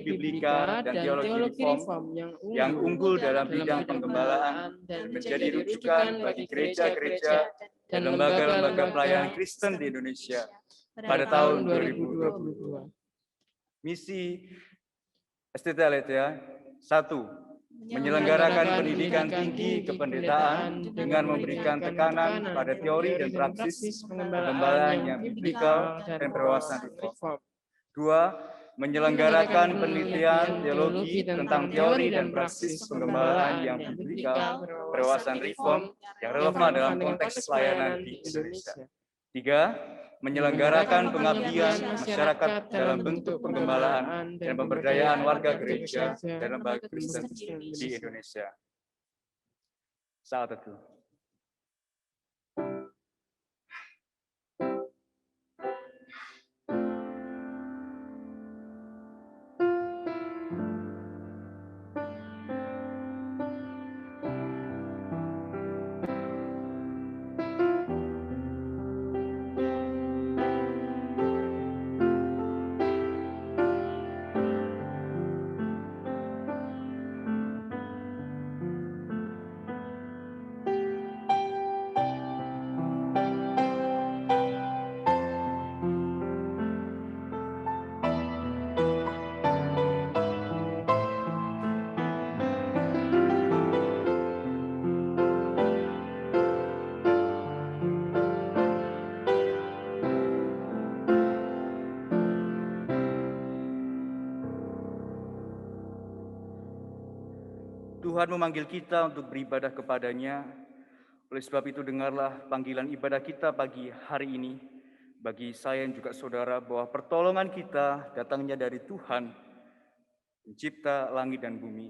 biblika dan teologi reform yang unggul dalam bidang penggembalaan dan menjadi rujukan bagi gereja-gereja dan lembaga-lembaga pelayanan Kristen di Indonesia pada tahun 2022. Misi STT Aletheia 1. Menyelenggarakan pendidikan tinggi kependetaan dengan memberikan tekanan pada teori dan praksis penggembalaan yang biblikal dan berwawasan reform. 2. Menyelenggarakan penelitian teologi tentang teori dan praksis penggembalaan yang biblikal berwawasan reform yang relevan dalam konteks pelayanan di Indonesia. 3. Menyelenggarakan pengabdian masyarakat dalam bentuk penggembalaan dan pemberdayaan warga gereja dan lembaga Kristen di Indonesia. Saat itu. Tuhan memanggil kita untuk beribadah kepadanya. Oleh sebab itu dengarlah panggilan ibadah kita pagi hari ini. Bagi saya dan juga saudara bahwa pertolongan kita datangnya dari Tuhan, pencipta langit dan bumi.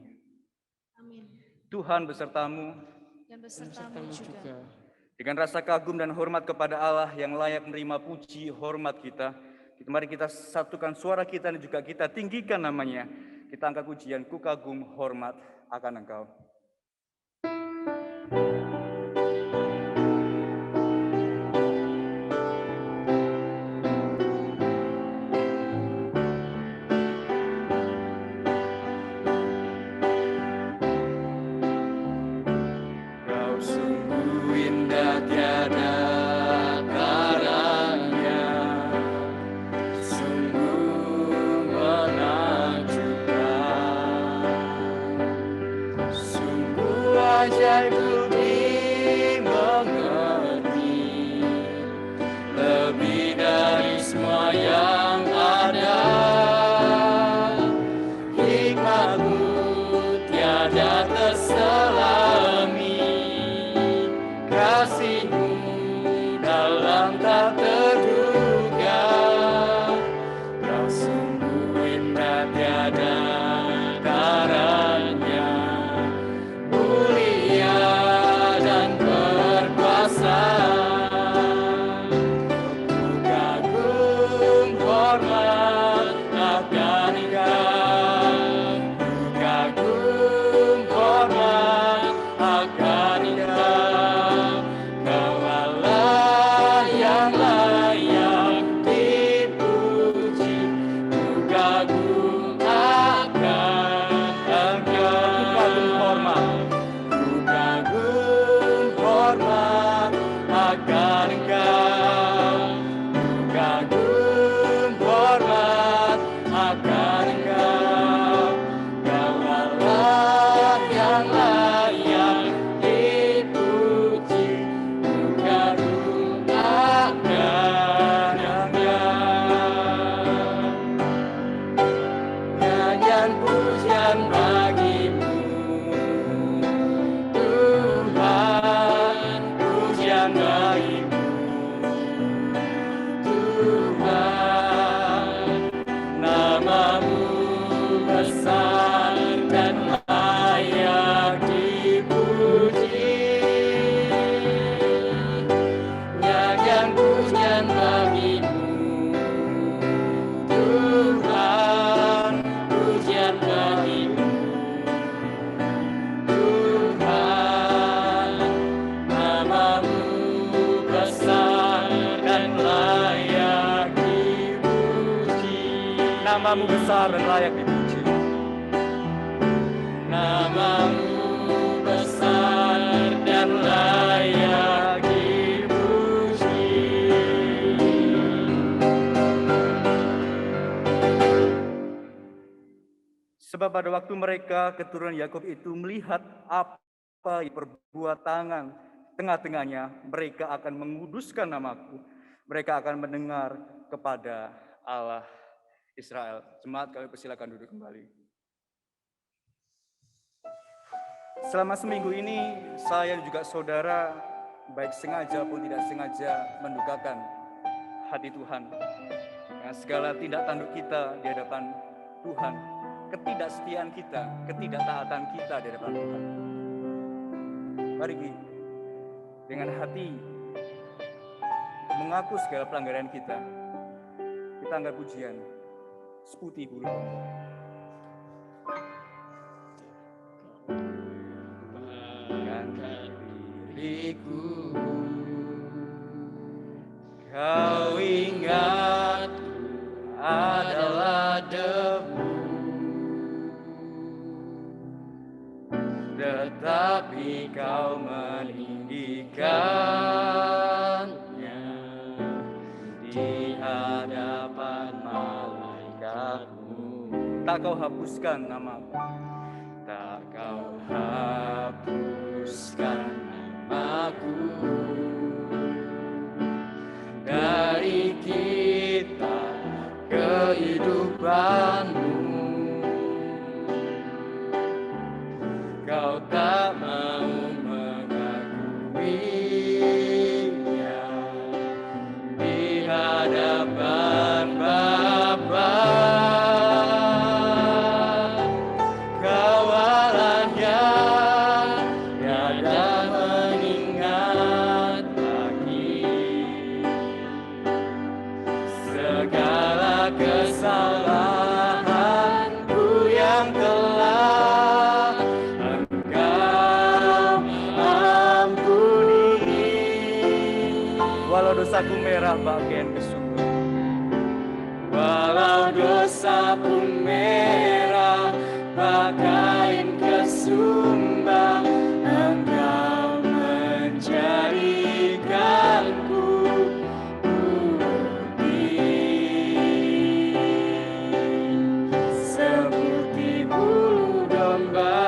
Amin. Tuhan besertamu Dan besertamu juga. Dengan rasa kagum dan hormat kepada Allah yang layak menerima puji hormat kita, mari kita satukan suara kita dan juga kita tinggikan namanya. Kita angkat pujian, ku kagum hormat akan Engkau. Kau sungguh indah tiada taranya, sungguh menakjubkan, sungguh ajaib dimengerti, lebih dari semua yang ada. Hikmat-Mu tiada terselami, kasih-Mu dalam tak terduga. Kau sungguh indah tiada taranya, mulia dan berkuasa. Ku kagum hormat akan Engkau, ku kagum hormat akan Engkau. Kau Allah yang layak dipuji, ku kagum akan Engkau. Ku kagum hormat akan Engkau, ku kagum hormat akan Engkau. Kau Allah yang layak dipuji, ku kagum akan Engkau. Nyanyian pujian bagi-Mu, Tuhan, pujian bagi-Mu, Tuhan. Nama-Mu besar dan layak dipuji. Nyanyian pujian bagi-Mu, Tuhan, pujian bagi-Mu, Tuhan. Nama-Mu besar dan layak dipuji. Nama-Mu besar dan layak dipuji. Namamu besar dan layak dipuji. Sebab pada waktu mereka keturunan Yakub itu melihat apa yang perbuat tangan tengah-tengahnya, mereka akan menguduskan namaku. Mereka akan mendengar kepada Allah Israel. Jemaat, kami persilakan duduk kembali. Selama seminggu ini, saya dan juga saudara, baik sengaja pun tidak sengaja, mendukakan hati Tuhan. Dengan segala tindak tanduk kita di hadapan Tuhan, ketidaksetiaan kita, ketidaktaatan kita di hadapan Tuhan. Mari dengan hati mengaku segala pelanggaran kita angkat pujian seputih bulu domba. Banggakan diriku, kau ingat adalah debu, tetapi kau meninggikannya di hadapan malaikatmu. Tak kau hapuskan namaku, tak kau hapuskan namaku dari kitab kehidupanmu. Kau tak mau mengakuinya di hadapan Bapa. Kau Allah yang tiada mengingat lagi segala kesalahanku yang telah Engkau ampuni. Walau dosaku merah bagian kesumbang, walau dosaku merah pakaian kesumbang, Engkau menjadikanku putih seperti bulu domba.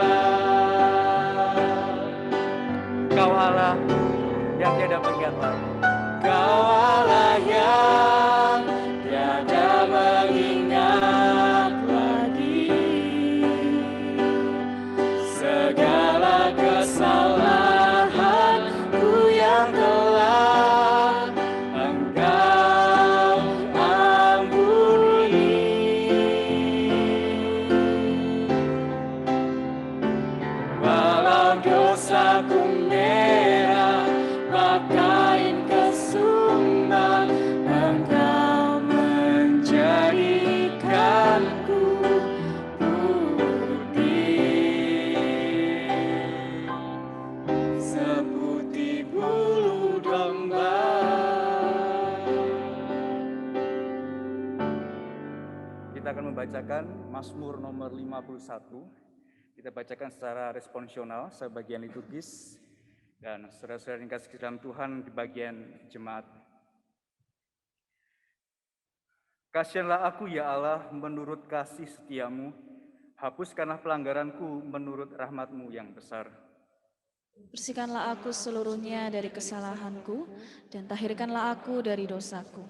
Kau Allah yang tiada mengingat lagi, Kau Allah yang tiada mengingat lagi segala kesalahanku yang telah Engkau ampuni. Walau dosaku merah pakaian kesumbang, Engkau menjadikanku putih seputih bulu domba. Kita akan membacakan Mazmur nomor 51. Kita bacakan secara responsional, sebagian liturgis, dan saudara-saudara yang kasih dalam Tuhan di bagian jemaat. Kasihanlah aku ya Allah menurut kasih setiamu, hapuskanlah pelanggaranku menurut rahmatmu yang besar. Bersihkanlah aku seluruhnya dari kesalahanku, dan tahirkanlah aku dari dosaku.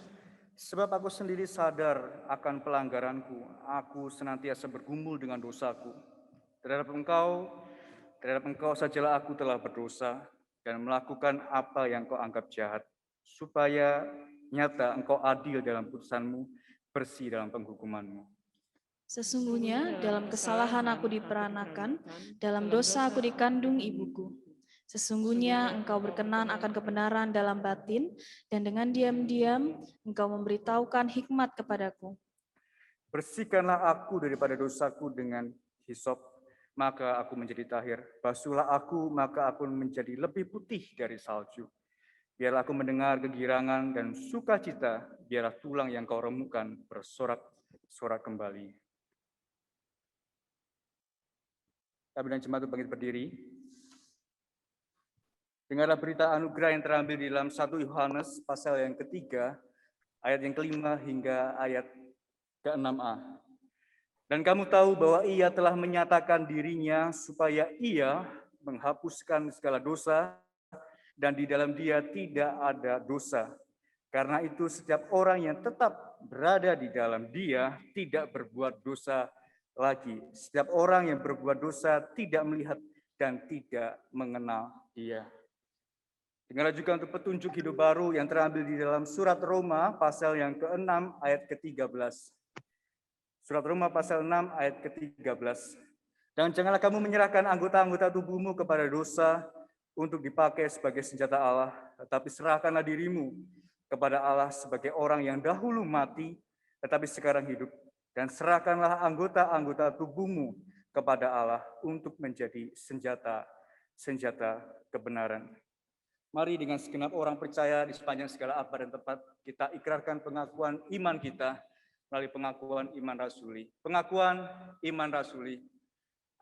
Sebab aku sendiri sadar akan pelanggaranku, aku senantiasa bergumul dengan dosaku. Terhadap engkau sajalah aku telah berdosa dan melakukan apa yang kau anggap jahat, supaya nyata engkau adil dalam putusanmu, bersih dalam penghukumanmu. Sesungguhnya dalam kesalahan aku diperanakan, dalam dosa aku dikandung ibuku. Sesungguhnya engkau berkenan akan kebenaran dalam batin, dan dengan diam-diam engkau memberitahukan hikmat kepadaku. Bersihkanlah aku daripada dosaku dengan hisop, maka aku menjadi tahir. Basuhlah aku, maka aku menjadi lebih putih dari salju. Biarlah aku mendengar kegirangan dan sukacita, biarlah tulang yang kau remukkan bersorak-sorak kembali. Kami dan jemaat bangkit berdiri. Dengarlah berita anugerah yang terambil di dalam 1 Yohanes pasal yang ketiga, ayat yang kelima hingga ayat ke-6a. Dan kamu tahu bahwa ia telah menyatakan dirinya supaya ia menghapuskan segala dosa, dan di dalam dia tidak ada dosa. Karena itu setiap orang yang tetap berada di dalam dia tidak berbuat dosa lagi. Setiap orang yang berbuat dosa tidak melihat dan tidak mengenal dia. Dengarlah juga untuk petunjuk hidup baru yang terambil di dalam surat Roma pasal yang ke-6 ayat ke-13. Surat Roma pasal 6 ayat ke-13. Dan janganlah kamu menyerahkan anggota-anggota tubuhmu kepada dosa untuk dipakai sebagai senjata Allah, tetapi serahkanlah dirimu kepada Allah sebagai orang yang dahulu mati, tetapi sekarang hidup. Dan serahkanlah anggota-anggota tubuhmu kepada Allah untuk menjadi senjata kebenaran. Mari dengan segenap orang percaya di sepanjang segala abad dan tempat, kita ikrarkan pengakuan iman kita melalui pengakuan iman rasuli. Pengakuan iman rasuli.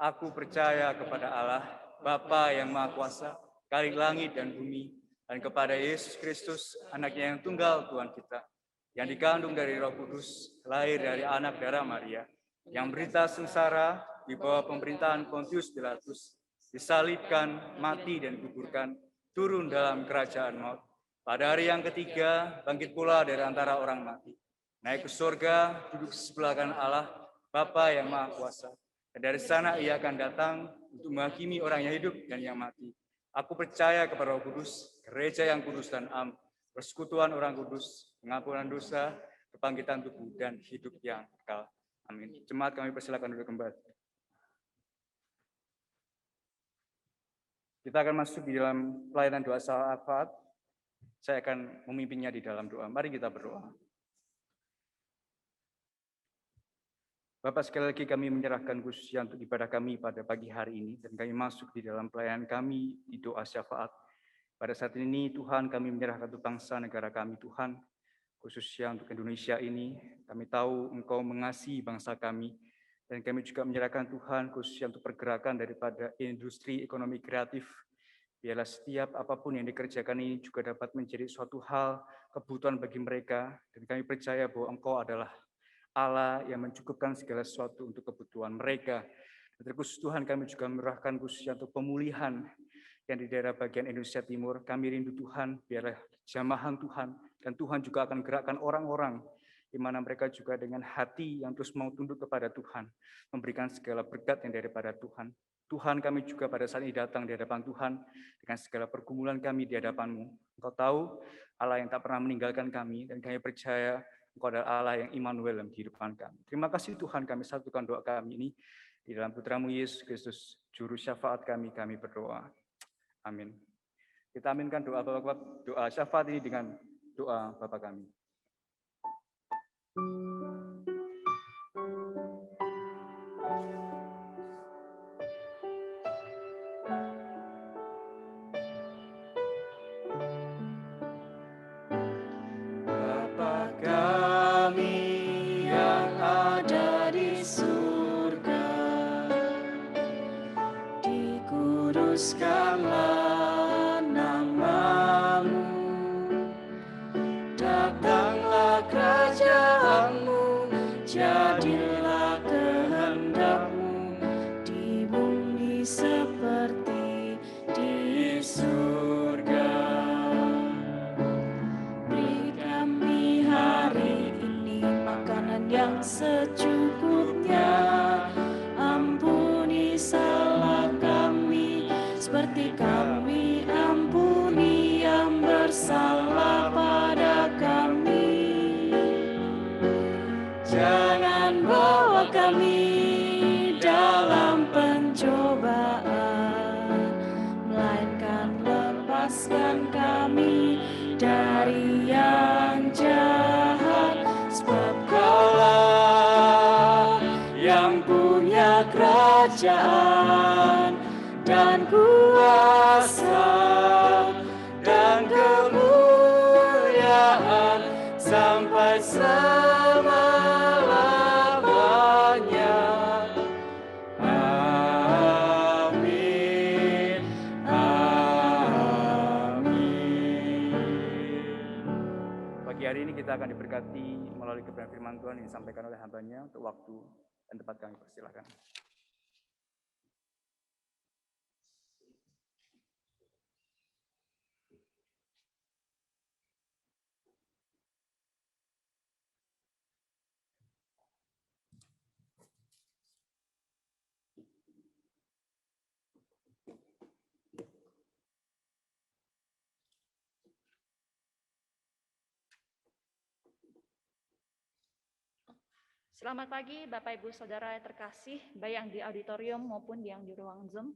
Aku percaya kepada Allah, Bapa yang Maha Kuasa, Khalik langit dan bumi, dan kepada Yesus Kristus, anaknya yang tunggal Tuhan kita, yang dikandung dari Roh Kudus, lahir dari anak darah Maria, yang berita sengsara di bawah pemerintahan Pontius Pilatus, disalibkan, mati dan dikuburkan, turun dalam kerajaan maut. Pada hari yang ketiga, bangkit pula dari antara orang mati, naik ke surga, duduk sebelah kanan Allah, Bapa yang Maha Kuasa. Dan dari sana ia akan datang untuk menghakimi orang yang hidup dan yang mati. Aku percaya kepada Roh Kudus, gereja yang kudus dan am, persekutuan orang kudus, pengampunan dosa, kebangkitan tubuh, dan hidup yang kekal. Amin. Jemaat kami persilakan duduk kembali. Kita akan masuk di dalam pelayanan doa syafaat. Saya akan memimpinnya di dalam doa. Mari kita berdoa. Bapak, sekali lagi kami menyerahkan khususnya untuk ibadah kami pada pagi hari ini, dan kami masuk di dalam pelayanan kami di doa syafaat. Pada saat ini Tuhan, kami menyerahkan untuk bangsa negara kami Tuhan, khususnya untuk Indonesia ini. Kami tahu Engkau mengasihi bangsa kami, dan kami juga menyerahkan Tuhan khususnya untuk pergerakan daripada industri ekonomi kreatif. Biarlah setiap apapun yang dikerjakan ini juga dapat menjadi suatu hal kebutuhan bagi mereka, dan kami percaya bahwa Engkau adalah Allah yang mencukupkan segala sesuatu untuk kebutuhan mereka. Dan terkhusus Tuhan, kami juga menyerahkan khususnya untuk pemulihan yang di daerah bagian Indonesia Timur. Kami rindu Tuhan, biarlah jamahan Tuhan, dan Tuhan juga akan gerakkan orang-orang di mana mereka juga dengan hati yang terus mau tunduk kepada Tuhan, memberikan segala berkat yang daripada Tuhan. Tuhan, kami juga pada saat ini datang di hadapan Tuhan dengan segala pergumulan kami di hadapan-Mu. Engkau tahu Allah yang tak pernah meninggalkan kami, dan kami percaya Engkau adalah Allah yang Immanuel dalam kehidupan kami. Terima kasih Tuhan, kami satukan doa kami ini di dalam Putra-Mu Yesus Kristus, Juru Syafaat kami berdoa. Amin. Kita aminkan doa Bapak, doa syafaat ini dengan doa Bapa kami. Kuduskanlah nama-Mu, datanglah kerajaan-Mu, jadilah kehendak-Mu di bumi seperti di surga. Beri kami hari ini makanan yang secukupnya, ampuni salah kami seperti kami ampuni yang bersalah pada kami. Jangan bawa kami dalam pencobaan, melainkan lepaskan kami dari yang jahat. Sebab Kaulah yang punya kerajaan dan kuasa dan kemuliaan sampai selama-lamanya. Amin. hari ini kita akan diberkati melalui kebenaran firman Tuhan yang disampaikan oleh hamba-Nya. Untuk waktu dan tempat kami persilakan. Selamat pagi Bapak Ibu Saudara yang terkasih, baik yang di auditorium maupun yang di ruang Zoom.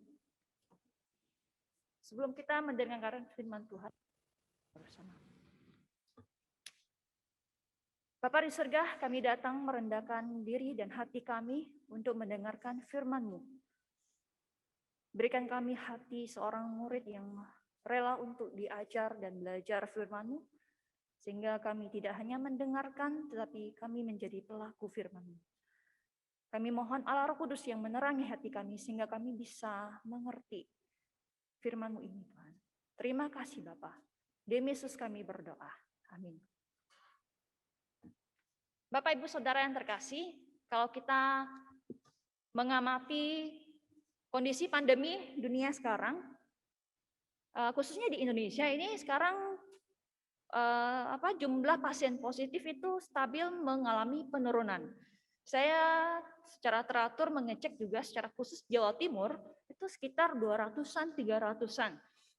Sebelum kita mendengarkan firman Tuhan bersama. Bapa di surga, kami datang merendahkan diri dan hati kami untuk mendengarkan firman-Mu. Berikan kami hati seorang murid yang rela untuk diajar dan belajar firman-Mu, sehingga kami tidak hanya mendengarkan, tetapi kami menjadi pelaku firman-Mu. Kami mohon Allah Roh Kudus yang menerangi hati kami, sehingga kami bisa mengerti firman-Mu ini, Tuhan. Terima kasih Bapa. Demi Yesus kami berdoa. Amin. Bapak Ibu Saudara yang terkasih, kalau kita mengamati kondisi pandemi dunia sekarang, khususnya di Indonesia ini sekarang jumlah pasien positif itu stabil mengalami penurunan. Saya secara teratur mengecek juga secara khusus Jawa Timur itu sekitar 200-an, 300-an.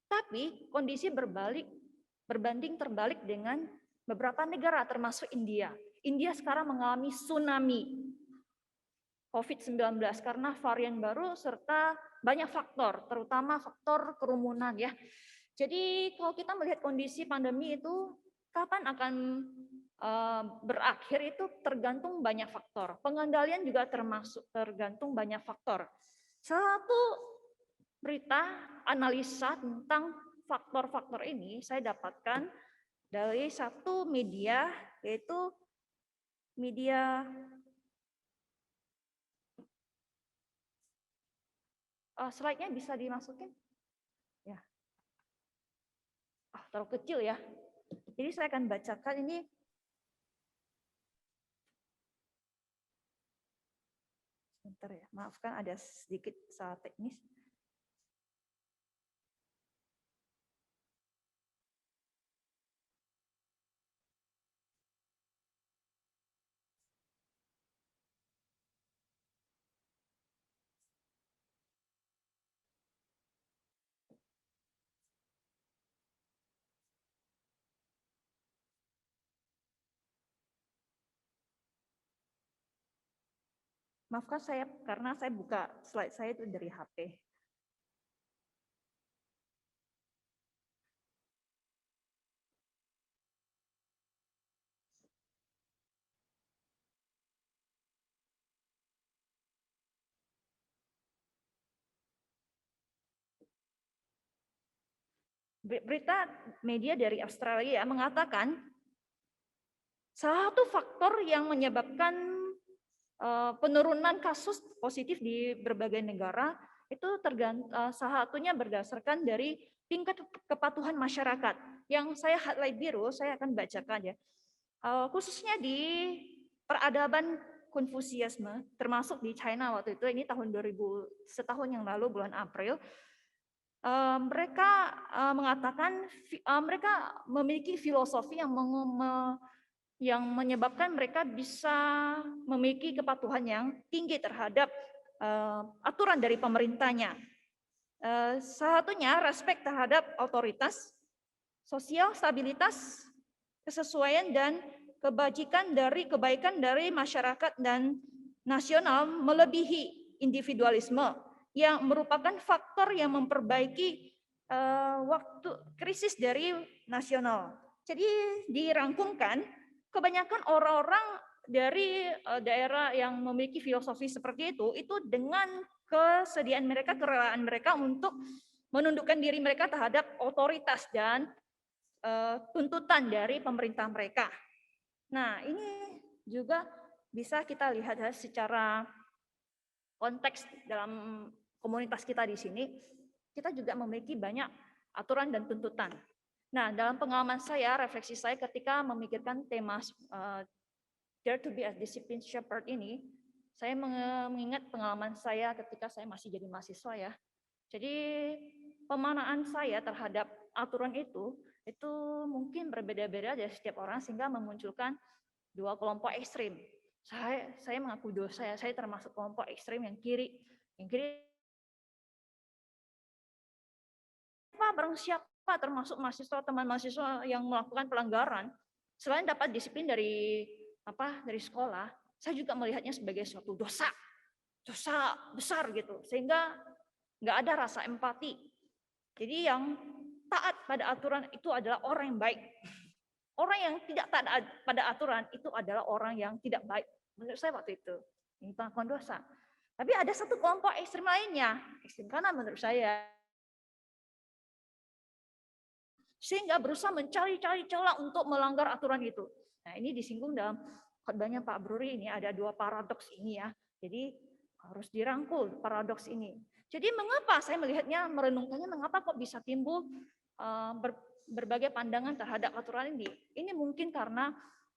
Tapi kondisi berbanding terbalik dengan beberapa negara termasuk India. India sekarang mengalami tsunami COVID-19 karena varian baru serta banyak faktor, terutama faktor kerumunan ya. Jadi kalau kita melihat kondisi pandemi itu kapan akan berakhir itu tergantung banyak faktor. Pengendalian juga tergantung banyak faktor. Satu berita analisa tentang faktor-faktor ini saya dapatkan dari satu media, yaitu media slide-nya bisa dimasukin? Ya. Terlalu kecil ya. Jadi saya akan bacakan ini. Sebentar ya, maafkan ada sedikit salah teknis. Maafkan saya karena saya buka slide saya itu dari HP. Berita media dari Australia mengatakan salah satu faktor yang menyebabkan penurunan kasus positif di berbagai negara itu salah satunya berdasarkan dari tingkat kepatuhan masyarakat. Yang saya highlight biru, saya akan bacakan ya. Khususnya di peradaban Konfusiasme, termasuk di China waktu itu, ini tahun 2000, setahun yang lalu bulan April, mereka mengatakan mereka memiliki filosofi yang menyebabkan mereka bisa memiliki kepatuhan yang tinggi terhadap aturan dari pemerintahnya. Salah satunya respek terhadap otoritas, sosial stabilitas, kesesuaian dan kebaikan dari masyarakat dan nasional melebihi individualisme yang merupakan faktor yang memperbaiki waktu krisis dari nasional. Jadi dirangkumkan, kebanyakan orang-orang dari daerah yang memiliki filosofi seperti itu dengan kesediaan mereka, kerelaan mereka untuk menundukkan diri mereka terhadap otoritas dan tuntutan dari pemerintah mereka. Nah, ini juga bisa kita lihat secara konteks dalam komunitas kita di sini, kita juga memiliki banyak aturan dan tuntutan. Nah, dalam pengalaman saya, refleksi saya ketika memikirkan tema Dare to be a Disciplined Shepherd ini, saya mengingat pengalaman saya ketika saya masih jadi mahasiswa ya. Jadi pemanaan saya terhadap aturan itu mungkin berbeda-beda dari setiap orang sehingga memunculkan dua kelompok ekstrim. Saya mengaku dosa ya, saya termasuk kelompok ekstrim yang kiri. Yang kiri barang siapa termasuk mahasiswa, teman mahasiswa yang melakukan pelanggaran, selain dapat disiplin dari sekolah, saya juga melihatnya sebagai suatu dosa besar gitu, sehingga nggak ada rasa empati. Jadi yang taat pada aturan itu adalah orang yang baik. Orang yang tidak taat pada aturan itu adalah orang yang tidak baik. Menurut saya waktu itu, ini pengakuan dosa. Tapi ada satu kelompok ekstrim lainnya, ekstrim kanan menurut saya, sehingga berusaha mencari-cari celah untuk melanggar aturan itu. Nah, ini disinggung dalam khotbahnya Pak Bruri, ini ada dua paradoks ini ya. Jadi harus dirangkul paradoks ini. Jadi mengapa saya melihatnya, merenungkannya, mengapa kok bisa timbul berbagai pandangan terhadap aturan ini? Ini mungkin karena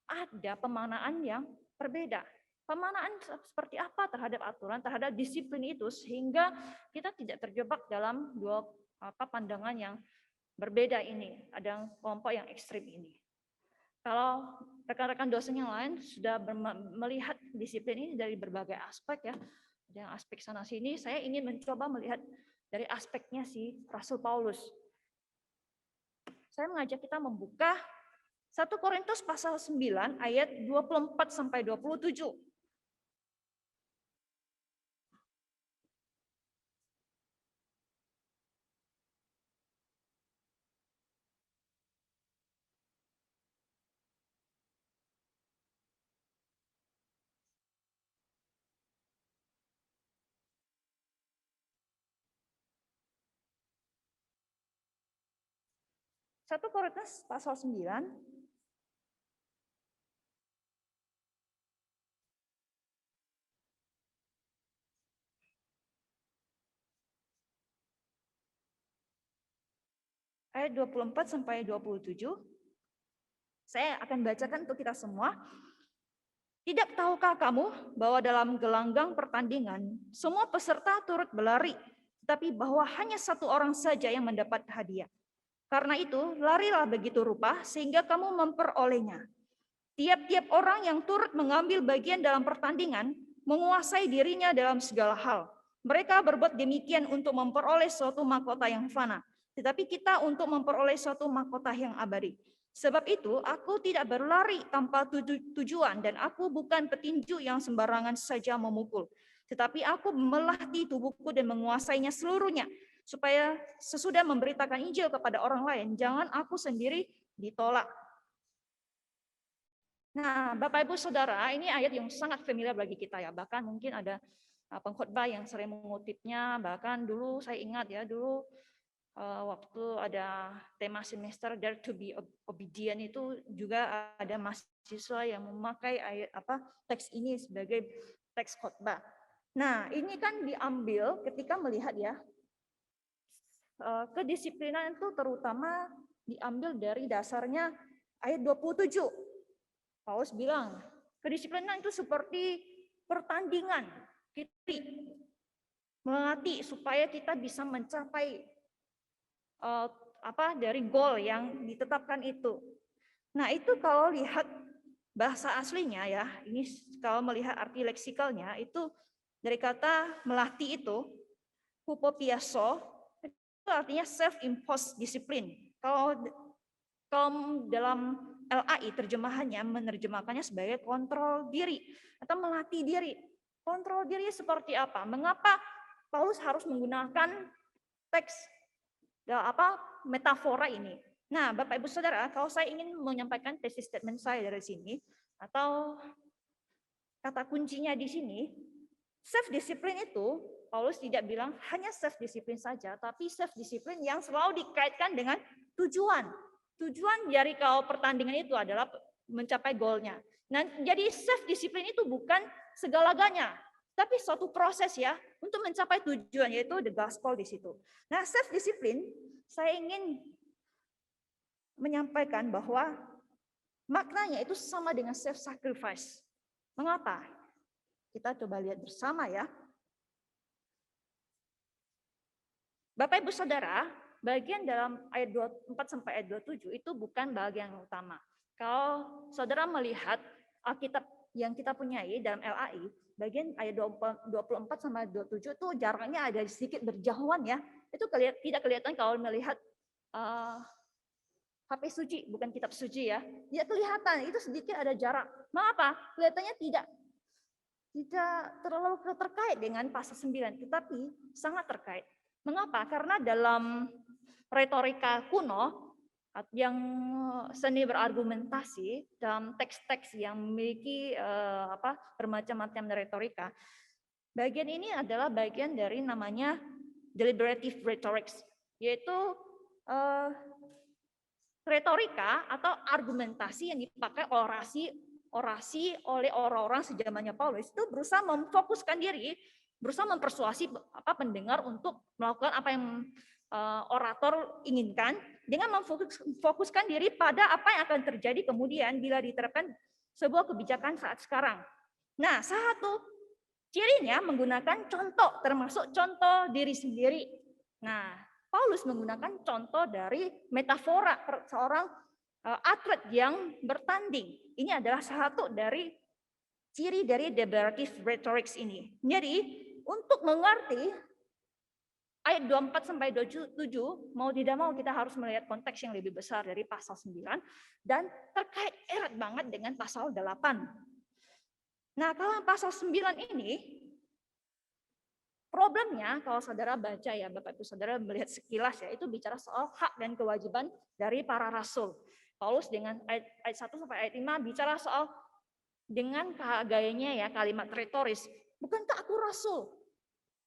ada pemaknaan yang berbeda. Pemaknaan seperti apa terhadap aturan, terhadap disiplin itu, sehingga kita tidak terjebak dalam dua pandangan yang berbeda ini, ada kelompok yang ekstrim ini. Kalau rekan-rekan dosen yang lain sudah melihat disiplin ini dari berbagai aspek ya, ada aspek sana sini, saya ingin mencoba melihat dari aspeknya si Rasul Paulus. Saya mengajak kita membuka 1 Korintus pasal 9 ayat 24 sampai 27. Satu Korintus pasal 9 ayat 24 sampai 27. Saya akan bacakan untuk kita semua. Tidak tahukah kamu bahwa dalam gelanggang pertandingan semua peserta turut berlari, tetapi bahwa hanya satu orang saja yang mendapat hadiah. Karena itu, larilah begitu rupa sehingga kamu memperolehnya. Tiap-tiap orang yang turut mengambil bagian dalam pertandingan menguasai dirinya dalam segala hal. Mereka berbuat demikian untuk memperoleh suatu mahkota yang fana, tetapi kita untuk memperoleh suatu mahkota yang abadi. Sebab itu, aku tidak berlari tanpa tujuan dan aku bukan petinju yang sembarangan saja memukul. Tetapi aku melatih tubuhku dan menguasainya seluruhnya, supaya sesudah memberitakan Injil kepada orang lain, jangan aku sendiri ditolak. Nah, Bapak Ibu Saudara, ini ayat yang sangat familiar bagi kita ya. Bahkan mungkin ada pengkhotbah yang sering mengutipnya. Bahkan dulu saya ingat ya, dulu waktu ada tema semester Dare to be Obedient itu juga ada mahasiswa yang memakai ayat teks ini sebagai teks khotbah. Nah, ini kan diambil ketika melihat ya, kedisiplinan itu terutama diambil dari dasarnya ayat 27. Paulus bilang, kedisiplinan itu seperti pertandingan, kita melatih supaya kita bisa mencapai dari goal yang ditetapkan itu. Nah, itu kalau lihat bahasa aslinya ya, ini kalau melihat arti leksikalnya itu dari kata melatih itu hupopiaso, itu artinya self-imposed discipline. Kalau dalam LAI terjemahannya menerjemahkannya sebagai kontrol diri atau melatih diri. Kontrol diri seperti apa? Mengapa Paulus harus menggunakan teks metafora ini? Nah, Bapak Ibu Saudara, kalau saya ingin menyampaikan thesis statement saya dari sini atau kata kuncinya di sini, self discipline itu Paulus tidak bilang hanya self discipline saja, tapi self discipline yang selalu dikaitkan dengan tujuan. Tujuan dari kalau pertandingan itu adalah mencapai goalnya. Nah, jadi self discipline itu bukan segala-galanya, tapi suatu proses ya untuk mencapai tujuan, yaitu the gospel di situ. Nah, self discipline saya ingin menyampaikan bahwa maknanya itu sama dengan self-sacrifice. Mengapa? Kita coba lihat bersama ya. Bapak Ibu Saudara, bagian dalam ayat 24 sampai ayat 27 itu bukan bagian yang utama. Kalau saudara melihat Alkitab yang kita punyai dalam LAI, bagian ayat 24 sampai 27 itu jaraknya ada sedikit berjauhan ya. Itu tidak kelihatan kalau melihat HP suci, bukan kitab suci ya. Tidak kelihatan, itu sedikit ada jarak. Mengapa? Kelihatannya tidak terlalu terkait dengan pasal 9, tetapi sangat terkait. Mengapa? Karena dalam retorika kuno yang seni berargumentasi, dalam teks-teks yang memiliki bermacam-macam retorika, bagian ini adalah bagian dari namanya deliberative rhetorics, yaitu retorika atau argumentasi yang dipakai orasi oleh orang-orang sejamannya Paulus itu berusaha memfokuskan diri, berusaha mempersuasi pendengar untuk melakukan apa yang orator inginkan dengan memfokuskan diri pada apa yang akan terjadi kemudian bila diterapkan sebuah kebijakan saat sekarang. Nah, satu cirinya menggunakan contoh, termasuk contoh diri sendiri. Nah, Paulus menggunakan contoh dari metafora seorang atlet yang bertanding. Ini adalah satu dari ciri dari deliberative rhetorics ini. Jadi, untuk mengerti ayat 24 sampai 27, mau tidak mau kita harus melihat konteks yang lebih besar dari pasal 9 dan terkait erat banget dengan pasal 8. Nah, kalau pasal 9 ini problemnya kalau saudara baca ya, Bapak Ibu Saudara melihat sekilas ya, itu bicara soal hak dan kewajiban dari para rasul. Paulus dengan ayat 1 sampai ayat 5 bicara soal dengan gayanya ya, kalimat retoris. Bukankah aku rasul?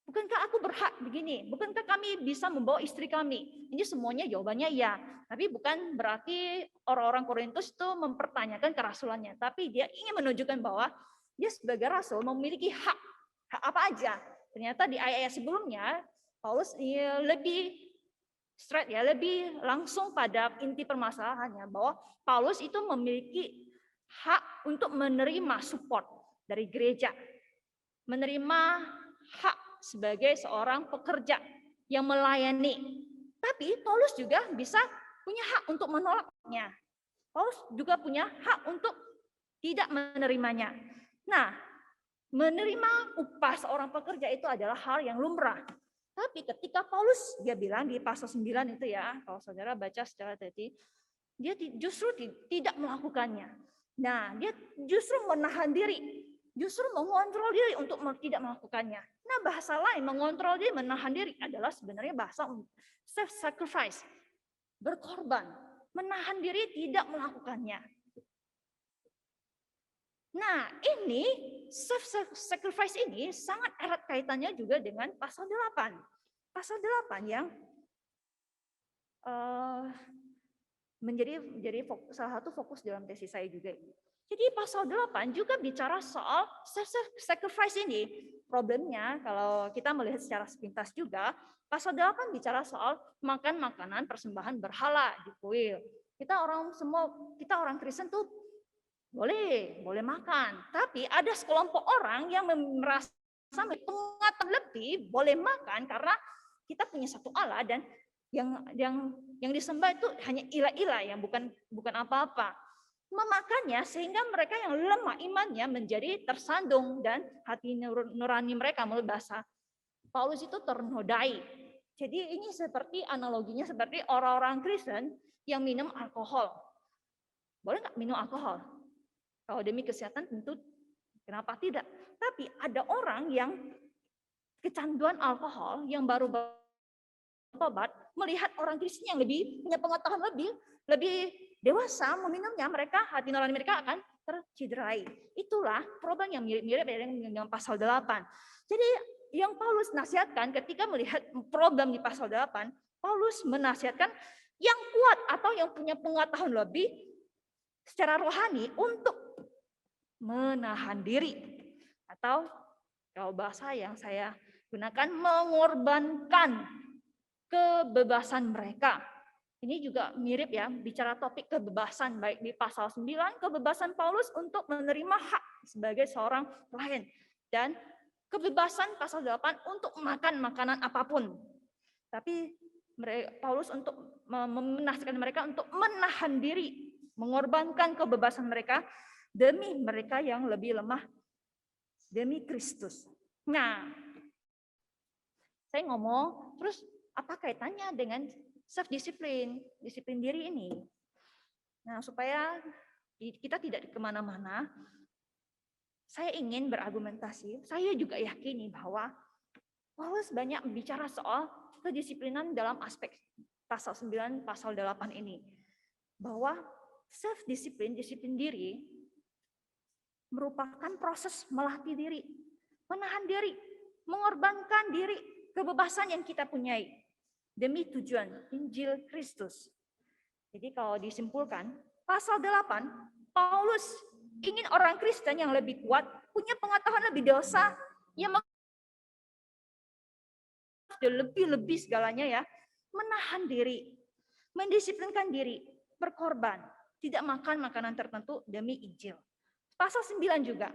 Bukankah aku berhak begini? Bukankah kami bisa membawa istri kami? Ini semuanya jawabannya ya. Tapi bukan berarti orang-orang Korintus itu mempertanyakan kerasulannya. Tapi dia ingin menunjukkan bahwa dia sebagai rasul memiliki hak. Hak apa aja? Ternyata di ayat-ayat sebelumnya, Paulus lebih straight ya, lebih langsung pada inti permasalahannya. Bahwa Paulus itu memiliki hak untuk menerima support dari gereja. Menerima hak sebagai seorang pekerja yang melayani. Tapi Paulus juga bisa punya hak untuk menolaknya. Paulus juga punya hak untuk tidak menerimanya. Nah, menerima upah seorang pekerja itu adalah hal yang lumrah. Tapi ketika Paulus, dia bilang di pasal 9 itu ya, kalau saudara baca secara teliti, dia justru tidak melakukannya. Nah, dia justru menahan diri. Justru mengontrol diri untuk tidak melakukannya. Nah, bahasa lain mengontrol diri, menahan diri adalah sebenarnya bahasa self-sacrifice. Berkorban, menahan diri tidak melakukannya. Nah, ini self-sacrifice ini sangat erat kaitannya juga dengan pasal 8. Pasal 8 yang menjadi salah satu fokus dalam tesis saya juga ini. Jadi pasal 8 juga bicara soal self-sacrifice ini. Problemnya kalau kita melihat secara sepintas juga, pasal 8 bicara soal makan makanan persembahan berhala di kuil. Kita orang Kristen tuh boleh makan. Tapi ada sekelompok orang yang merasa pengetahuan lebih boleh makan karena kita punya satu Allah dan yang disembah itu hanya ilah-ilah yang bukan apa-apa. Memakannya sehingga mereka yang lemah imannya menjadi tersandung dan hati nurani mereka menurut bahasa Paulus itu ternodai. Jadi ini seperti analoginya seperti orang-orang Kristen yang minum alkohol. Boleh nggak minum alkohol? Kalau demi kesehatan tentu kenapa tidak? Tapi ada orang yang kecanduan alkohol yang baru bertobat melihat orang Kristen yang lebih punya pengetahuan lebih dewasa meminumnya, mereka hati nurani mereka akan tercederai. Itulah problem yang mirip-mirip dengan pasal 8. Jadi yang Paulus nasihatkan ketika melihat problem di pasal 8, Paulus menasihatkan yang kuat atau yang punya pengetahuan lebih secara rohani untuk menahan diri. Atau kalau bahasa yang saya gunakan, mengorbankan kebebasan mereka. ini juga mirip ya, bicara topik kebebasan, baik di pasal 9, kebebasan Paulus untuk menerima hak sebagai seorang pelayan. Dan kebebasan pasal 8 untuk makan makanan apapun. Tapi Paulus untuk menasihkan mereka untuk menahan diri, mengorbankan kebebasan mereka demi mereka yang lebih lemah, demi Kristus. Nah, saya ngomong, terus apa kaitannya dengan self-disiplin, disiplin diri ini? Nah, supaya kita tidak kemana-mana, saya ingin berargumentasi, saya juga yakini bahwa Paulus banyak bicara soal kedisiplinan dalam aspek pasal 9, pasal 8 ini. Bahwa self-disiplin, disiplin diri, merupakan proses melatih diri, menahan diri, mengorbankan diri, kebebasan yang kita punyai demi tujuan Injil Kristus. Jadi kalau disimpulkan, pasal 8, Paulus ingin orang Kristen yang lebih kuat, punya pengetahuan lebih dewasa, yang lebih segalanya ya, menahan diri, mendisiplinkan diri, berkorban, tidak makan makanan tertentu demi Injil. Pasal 9 juga,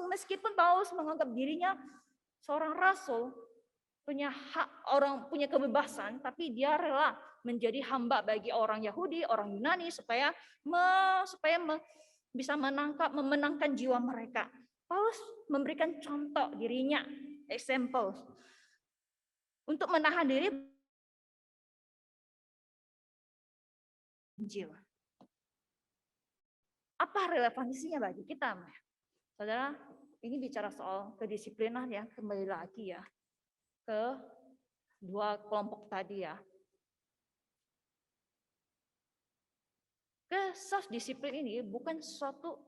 meskipun Paulus menganggap dirinya seorang rasul, punya hak, orang punya kebebasan, tapi dia rela menjadi hamba bagi orang Yahudi, orang Yunani supaya bisa memenangkan jiwa mereka. Paulus memberikan contoh dirinya, example, untuk menahan diri Injil. Apa relevansinya bagi kita? Saudara, ini bicara soal kedisiplinan ya, kembali lagi ya ke dua kelompok tadi ya. Ke self disiplin ini bukan suatu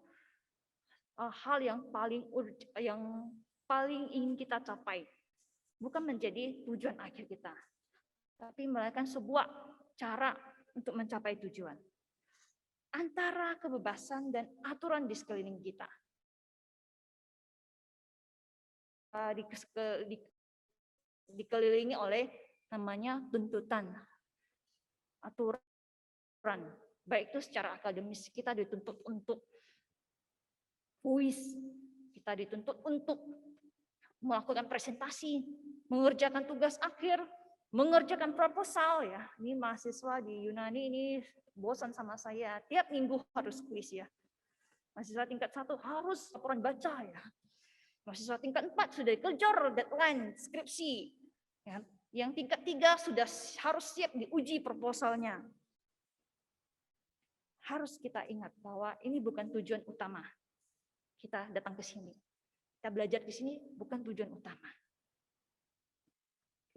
hal yang paling ingin kita capai. Bukan menjadi tujuan akhir kita, tapi melakukan sebuah cara untuk mencapai tujuan. Antara kebebasan dan aturan di sekeliling kita. Dikelilingi oleh namanya tuntutan, aturan. Baik itu secara akademis, kita dituntut untuk kuis, kita dituntut untuk melakukan presentasi, mengerjakan tugas akhir, mengerjakan proposal ya. Ini mahasiswa di Yunani ini bosan sama saya, tiap minggu harus kuis ya. Mahasiswa tingkat 1 harus laporan baca ya. Mahasiswa tingkat 4 sudah dikejar deadline skripsi. Ya. Yang tingkat 3 sudah harus siap diuji proposalnya. Harus kita ingat bahwa ini bukan tujuan utama. Kita datang ke sini. Kita belajar di sini bukan tujuan utama.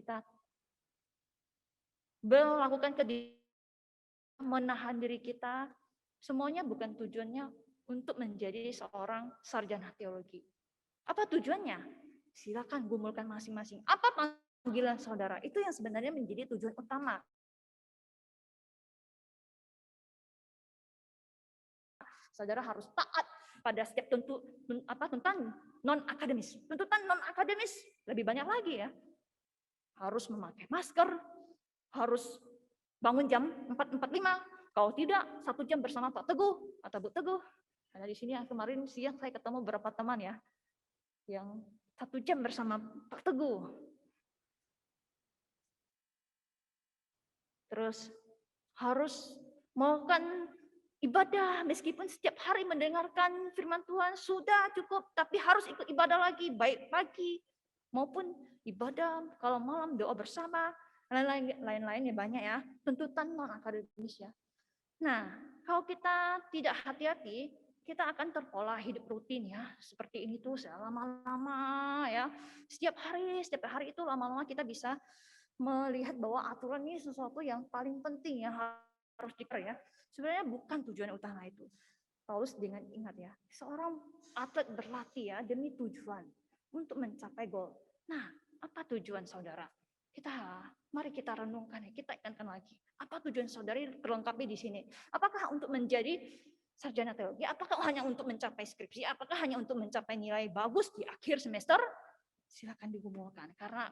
Kita melakukan menahan diri kita, semuanya bukan tujuannya untuk menjadi seorang sarjana teologi. Apa tujuannya? Silakan gumulkan masing-masing. Apa panggilan saudara? Itu yang sebenarnya menjadi tujuan utama. Saudara harus taat pada setiap tuntutan non-akademis. Tuntutan non-akademis lebih banyak lagi ya. Harus memakai masker, harus bangun jam 4.45. Kalau tidak, 1 jam bersama Pak Teguh atau Bu Teguh. Karena di sini yang kemarin siang saya ketemu beberapa teman ya, yang 1 jam bersama Pak Teguh. Terus harus melakukan ibadah, meskipun setiap hari mendengarkan firman Tuhan sudah cukup, tapi harus ikut ibadah lagi, baik pagi maupun ibadah, kalau malam doa bersama, lain-lainnya banyak ya, tuntutan non-akademis ya. Nah, kalau kita tidak hati-hati, kita akan terpola hidup rutin ya, seperti ini tuh lama-lama ya. Setiap hari itu lama-lama kita bisa melihat bahwa aturan ini sesuatu yang paling penting yang harus diker ya. Sebenarnya bukan tujuan utama itu. Paulus dengan ingat ya, seorang atlet berlatih ya demi tujuan untuk mencapai gol. Nah, apa tujuan saudara? Mari kita renungkan ya, kita ingatkan lagi. Apa tujuan saudari terlengkapi di sini? Apakah untuk menjadi sarjana teologi? Apakah hanya untuk mencapai skripsi? Apakah hanya untuk mencapai nilai bagus di akhir semester? Silakan digumulkan, karena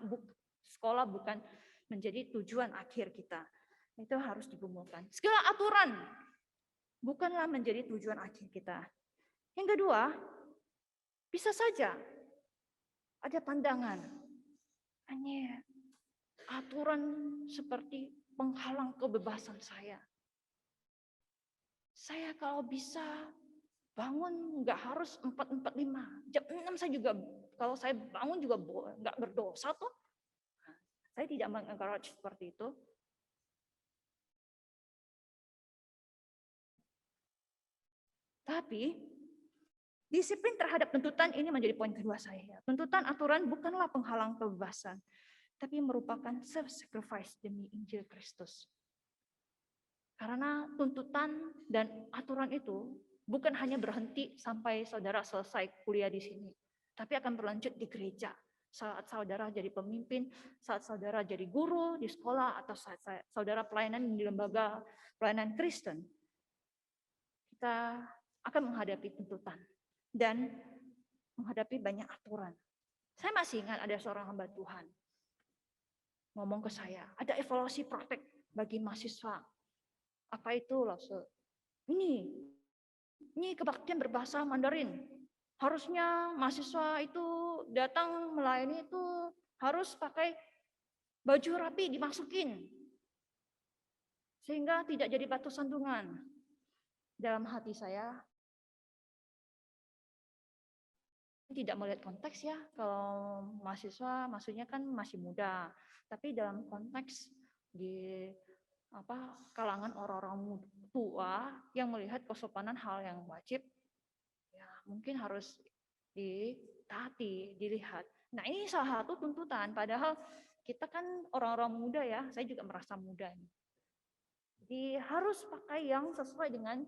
sekolah bukan menjadi tujuan akhir kita. Itu harus digumulkan. Segala aturan bukanlah menjadi tujuan akhir kita. Yang kedua, bisa saja ada pandangan, hanya aturan seperti penghalang kebebasan saya. Saya kalau bisa bangun nggak harus 4:45, jam 6 saya juga, kalau saya bangun juga nggak berdosa tuh. Saya tidak mengencourage seperti itu. Tapi disiplin terhadap tuntutan ini menjadi poin kedua saya. Tuntutan aturan bukanlah penghalang kebebasan, tapi merupakan self-sacrifice demi Injil Kristus. Karena tuntutan dan aturan itu bukan hanya berhenti sampai saudara selesai kuliah di sini, tapi akan berlanjut di gereja. Saat saudara jadi pemimpin, saat saudara jadi guru di sekolah, atau saat saudara pelayanan di lembaga pelayanan Kristen, kita akan menghadapi tuntutan dan menghadapi banyak aturan. Saya masih ingat ada seorang hamba Tuhan ngomong ke saya, ada evaluasi praktek bagi mahasiswa. Apa itu loh? Ini kebaktian berbahasa Mandarin. Harusnya mahasiswa itu datang melayani itu harus pakai baju rapi dimasukin. Sehingga tidak jadi batu sandungan. Dalam hati saya, tidak melihat konteks ya, kalau mahasiswa maksudnya kan masih muda, tapi dalam konteks di kalangan orang-orang tua yang melihat kesopanan hal yang wajib, ya mungkin harus ditaati, dilihat. Nah ini salah satu tuntutan, padahal kita kan orang-orang muda ya, saya juga merasa muda nih. Jadi harus pakai yang sesuai dengan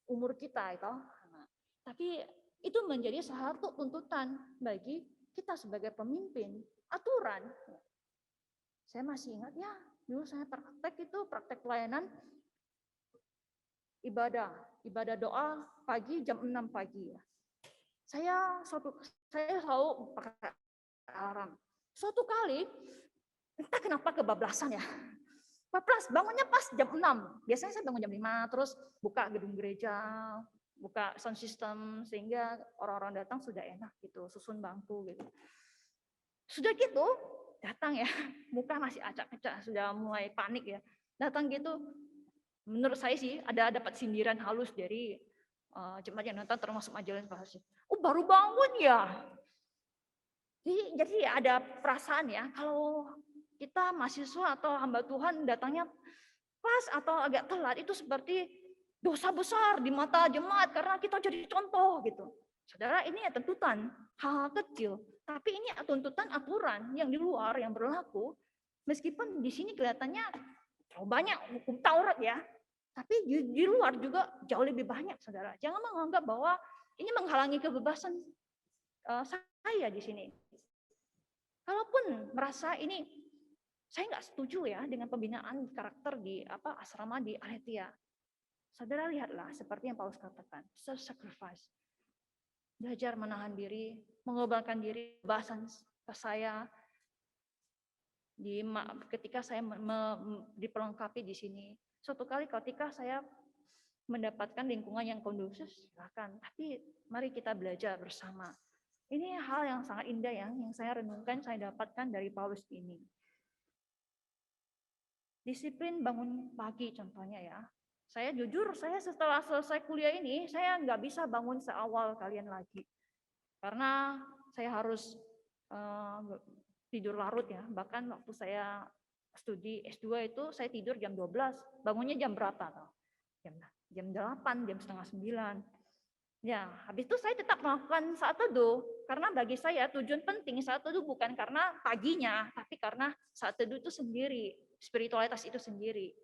umur kita itu. Nah, tapi itu menjadi salah satu tuntutan bagi kita sebagai pemimpin, aturan. Saya masih ingat ya, dulu saya praktek pelayanan ibadah doa pagi jam 6 pagi ya. Saya selalu pakai alarm. Suatu kali entah kenapa kebablasan ya. Bablas, bangunnya pas jam 6. Biasanya saya bangun jam 5 terus buka gedung gereja, buka sound system sehingga orang-orang datang sudah enak gitu, susun bangku gitu. Sudah gitu datang ya, muka masih acak-acak, sudah mulai panik ya. Datang gitu, menurut saya sih dapat sindiran halus dari jemaat yang nonton termasuk majelis bahasa. Oh baru bangun ya. Jadi ada perasaan ya, kalau kita mahasiswa atau hamba Tuhan datangnya pas atau agak telat itu seperti dosa besar di mata jemaat karena kita jadi contoh gitu. Saudara, ini ya tuntutan hal kecil, tapi ini tuntutan aturan yang di luar yang berlaku. Meskipun di sini kelihatannya terlalu banyak hukum Taurat ya, tapi di luar juga jauh lebih banyak, saudara. Jangan menganggap bahwa ini menghalangi kebebasan saya di sini. Kalaupun merasa ini saya nggak setuju ya dengan pembinaan karakter di asrama di Aletheia. Saudara lihatlah seperti yang Paulus katakan, self-sacrifice. Belajar menahan diri, mengorbankan diri, bahasan saya ketika saya diperlengkapi di sini. Suatu kali ketika saya mendapatkan lingkungan yang kondusif, silakan. Tapi mari kita belajar bersama. Ini hal yang sangat indah yang saya renungkan, saya dapatkan dari Paulus ini. Disiplin bangun pagi contohnya ya. Saya jujur, saya setelah selesai kuliah ini, saya nggak bisa bangun seawal kalian lagi. Karena saya harus tidur larut ya. Bahkan waktu saya studi S2 itu, saya tidur jam 12. Bangunnya jam berapa? Jam 8, jam setengah 9. Ya, habis itu saya tetap melakukan saat teduh. Karena bagi saya tujuan penting saat teduh bukan karena paginya, tapi karena saat teduh itu sendiri, spiritualitas itu sendiri.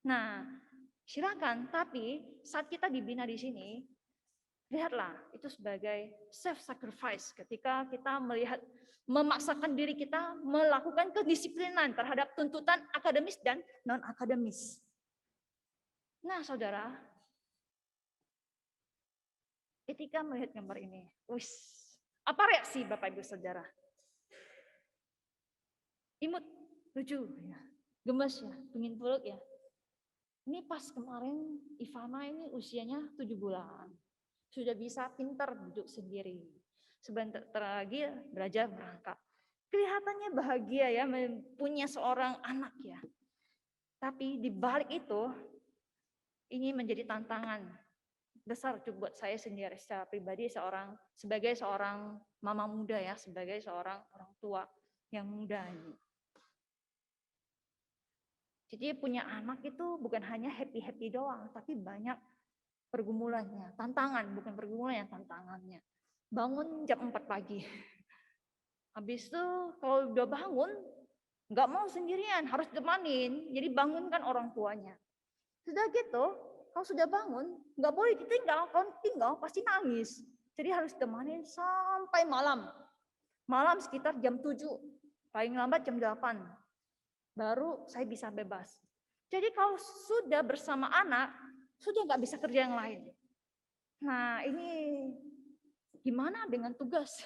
Nah, silakan, tapi saat kita dibina di sini, lihatlah itu sebagai self-sacrifice ketika kita melihat memaksakan diri kita melakukan kedisiplinan terhadap tuntutan akademis dan non-akademis. Nah, saudara, ketika melihat gambar ini, apa reaksi Bapak Ibu Saudara? Imut, lucu, ya. Gemes ya, dingin peluk ya. Ini pas kemarin Ivana ini usianya 7 bulan. Sudah bisa pintar duduk sendiri. Sebentar lagi belajar merangkak. Kelihatannya bahagia ya punya seorang anak ya. Tapi di balik itu ini menjadi tantangan besar juga buat saya sendiri secara pribadi sebagai seorang mama muda ya, sebagai seorang orang tua yang muda ini. Jadi punya anak itu bukan hanya happy-happy doang, tapi banyak pergumulannya, tantangan, bukan pergumulan yang tantangannya. Bangun jam 4 pagi. Habis itu kalau udah bangun, nggak mau sendirian, harus temanin. Jadi bangunkan orang tuanya. Sudah gitu, kalau sudah bangun, nggak boleh ditinggal. Kalau tinggal pasti nangis. Jadi harus temanin sampai malam. Malam sekitar jam 7, paling lambat jam 8. Baru saya bisa bebas. Jadi kalau sudah bersama anak, sudah nggak bisa kerja yang lain. Nah ini gimana dengan tugas?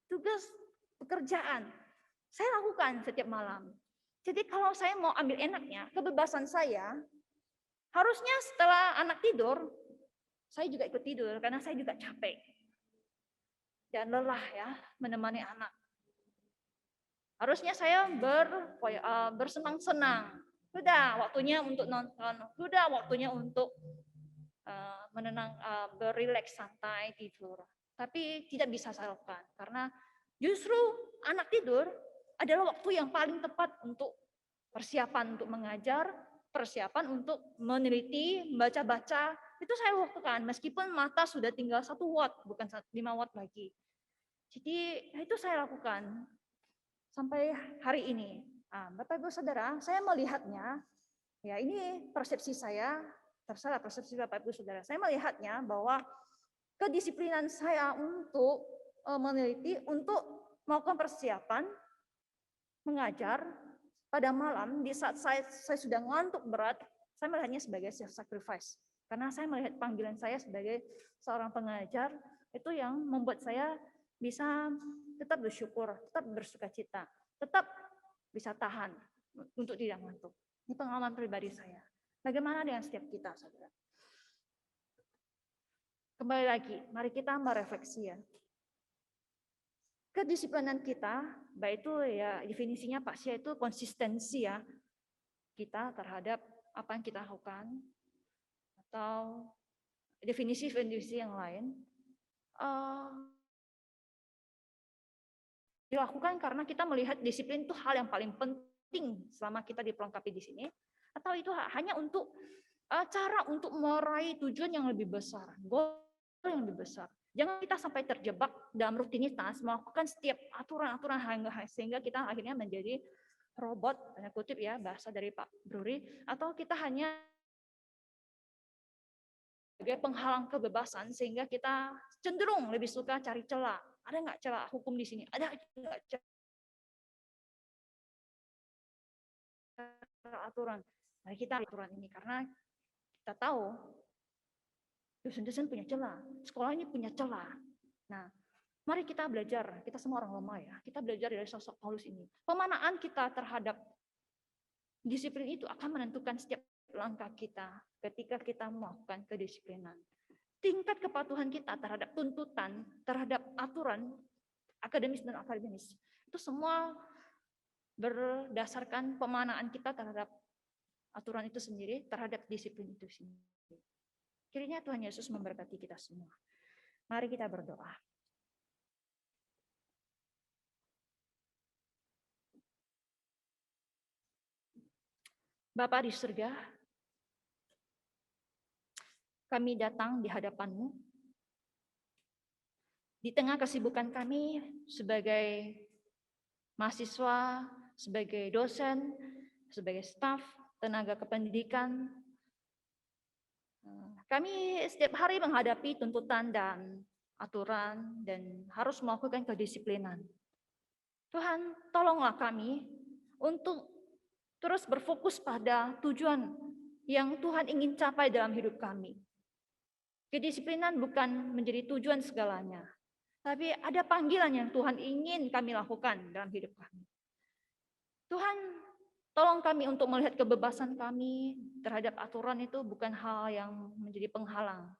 Tugas pekerjaan. Saya lakukan setiap malam. Jadi kalau saya mau ambil enaknya, kebebasan saya, harusnya setelah anak tidur, saya juga ikut tidur karena saya juga capek. Dan lelah ya menemani anak. Harusnya saya bersenang-senang. Sudah waktunya untuk nonton, sudah waktunya untuk menenang, berileks santai tidur. Tapi tidak bisa saya lakukan karena justru anak tidur adalah waktu yang paling tepat untuk persiapan untuk mengajar, persiapan untuk meneliti, baca-baca. Itu saya lakukan meskipun mata sudah tinggal 1 watt, bukan 5 watt lagi. Jadi itu saya lakukan sampai hari ini. Bapak Ibu Saudara, saya melihatnya, ya ini persepsi saya, terserah persepsi Bapak Ibu Saudara. Saya melihatnya bahwa kedisiplinan saya untuk meneliti, untuk melakukan persiapan, mengajar pada malam di saat saya sudah ngantuk berat, saya melihatnya sebagai self sacrifice. Karena saya melihat panggilan saya sebagai seorang pengajar itu yang membuat saya bisa tetap bersyukur, tetap bersukacita, tetap bisa tahan untuk tidak ngantuk. Ini pengalaman pribadi saya. Bagaimana dengan setiap kita, saudara? Kembali lagi, mari kita merefleksi ya. Kedisiplinan kita, baik itu ya definisinya Pak Sia itu konsistensi ya kita terhadap apa yang kita lakukan, atau definisi yang lain. Dilakukan karena kita melihat disiplin itu hal yang paling penting selama kita diperlengkapi di sini, atau itu hanya untuk cara untuk meraih tujuan yang lebih besar, goal yang lebih besar. Jangan kita sampai terjebak dalam rutinitas melakukan setiap aturan-aturan sehingga kita akhirnya menjadi robot, tanda kutip ya bahasa dari Pak Bruri, atau kita hanya sebagai penghalang kebebasan sehingga kita cenderung lebih suka cari celah. Ada nggak celah hukum di sini? Ada nggak celah aturan? Mari kita aturan ini karena kita tahu dosen-dosen punya celah, sekolah ini punya celah. Nah, mari kita belajar. Kita semua orang lemah ya. Kita belajar dari sosok Paulus ini. Pemanaan kita terhadap disiplin itu akan menentukan setiap langkah kita ketika kita melakukan kedisiplinan. Tingkat kepatuhan kita terhadap tuntutan, terhadap aturan akademis dan akademis, itu semua berdasarkan pemanaan kita terhadap aturan itu sendiri, terhadap disiplin itu sendiri. Kiranya Tuhan Yesus memberkati kita semua. Mari kita berdoa. Bapa di surga, kami datang di hadapan-Mu. Di tengah kesibukan kami sebagai mahasiswa, sebagai dosen, sebagai staf, tenaga kependidikan, kami setiap hari menghadapi tuntutan dan aturan dan harus melakukan kedisiplinan. Tuhan, tolonglah kami untuk terus berfokus pada tujuan yang Tuhan ingin capai dalam hidup kami. Kedisiplinan bukan menjadi tujuan segalanya, tapi ada panggilan yang Tuhan ingin kami lakukan dalam hidup kami. Tuhan, Tolong kami untuk melihat kebebasan kami terhadap aturan itu bukan hal yang menjadi penghalang.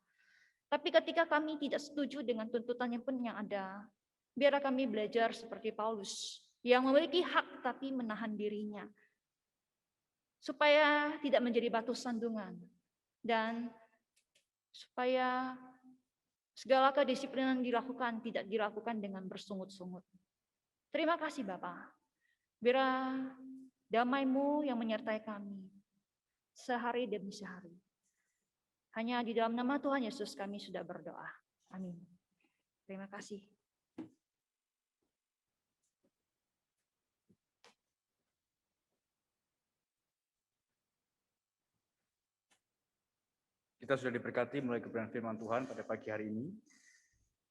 Tapi ketika kami tidak setuju dengan tuntutan yang pun yang ada, biarlah kami belajar seperti Paulus yang memiliki hak tapi menahan dirinya supaya tidak menjadi batu sandungan dan supaya segala kedisiplinan dilakukan tidak dilakukan dengan bersungut-sungut. Terima kasih Bapak. Biarlah damai-Mu yang menyertai kami sehari demi sehari. Hanya di dalam nama Tuhan Yesus kami sudah berdoa. Amin. Terima kasih. Kita sudah diberkati mulai kebenaran firman Tuhan pada pagi hari ini.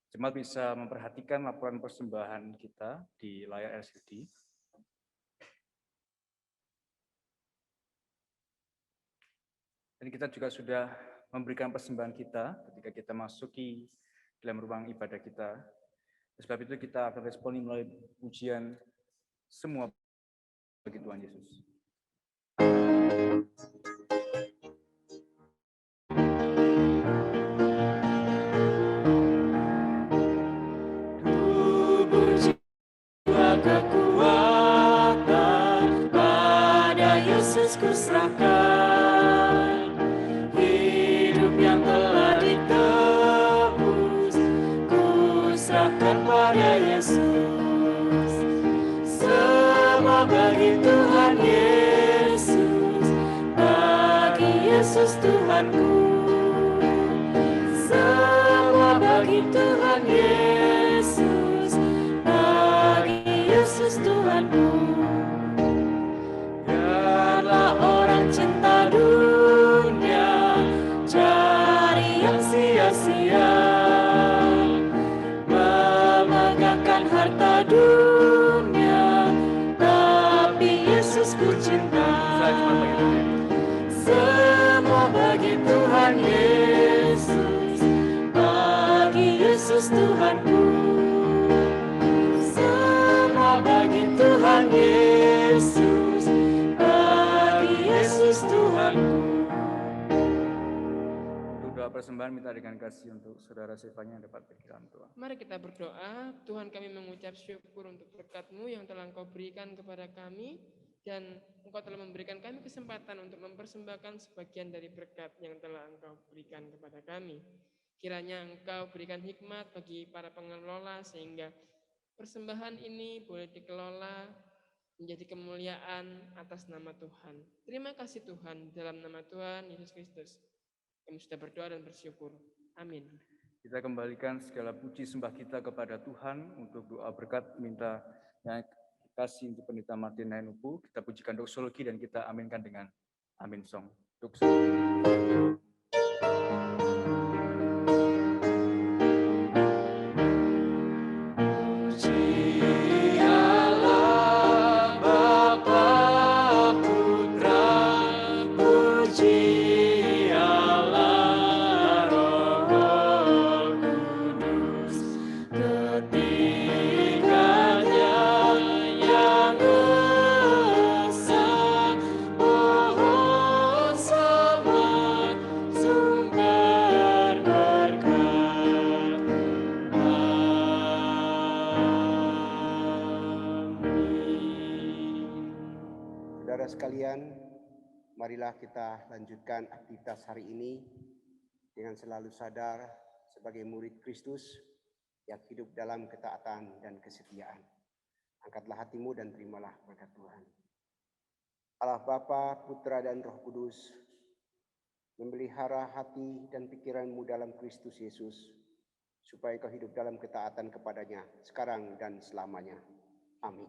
Jemaat bisa memperhatikan laporan persembahan kita di layar LCD. Dan kita juga sudah memberikan persembahan kita ketika kita masuki dalam ruang ibadah kita. Sebab itu kita akan responi melalui pujian semua bagi Tuhan Yesus. Kekuatan pada Yesus kuserahkan, hidup yang telah ditebus kuserahkan pada Yesus. Semua bagi Tuhan Yesus, bagi Yesus Tuhanku. Semua bagi Tuhan Yesus, Yesus Tuhanku. Biarlah orang cinta dunia cari yang sia-sia, memegahkan harta dunia, tapi Yesus ku cinta. Semua bagi Tuhan Yesus, bagi Yesus Tuhanku. Bagi Tuhan Yesus, bagi Yesus Tuhanku. Untuk doa persembahan minta dengan kasih untuk saudara Sefanya yang dapat berkirim Tuhan. Mari kita berdoa. Tuhan, kami mengucap syukur untuk berkat-Mu yang telah Engkau berikan kepada kami, dan Engkau telah memberikan kami kesempatan untuk mempersembahkan sebagian dari berkat yang telah Engkau berikan kepada kami. Kiranya Engkau berikan hikmat bagi para pengelola sehingga persembahan ini boleh dikelola menjadi kemuliaan atas nama Tuhan. Terima kasih Tuhan, dalam nama Tuhan Yesus Kristus kami sudah berdoa dan bersyukur. Amin. Kita kembalikan segala puji sembah kita kepada Tuhan untuk doa berkat minta yang kasih untuk Pendeta Martin Hainupu. Kita pujikan doksologi dan kita aminkan dengan Amin Song. Doksologi. Sekalian, marilah kita lanjutkan aktivitas hari ini dengan selalu sadar sebagai murid Kristus yang hidup dalam ketaatan dan kesetiaan. Angkatlah hatimu dan terimalah berkat Tuhan. Allah Bapa, Putra dan Roh Kudus, memelihara hati dan pikiranmu dalam Kristus Yesus, supaya kau hidup dalam ketaatan kepadanya sekarang dan selamanya. Amin.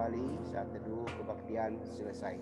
kembali saat teduh kebaktian selesai.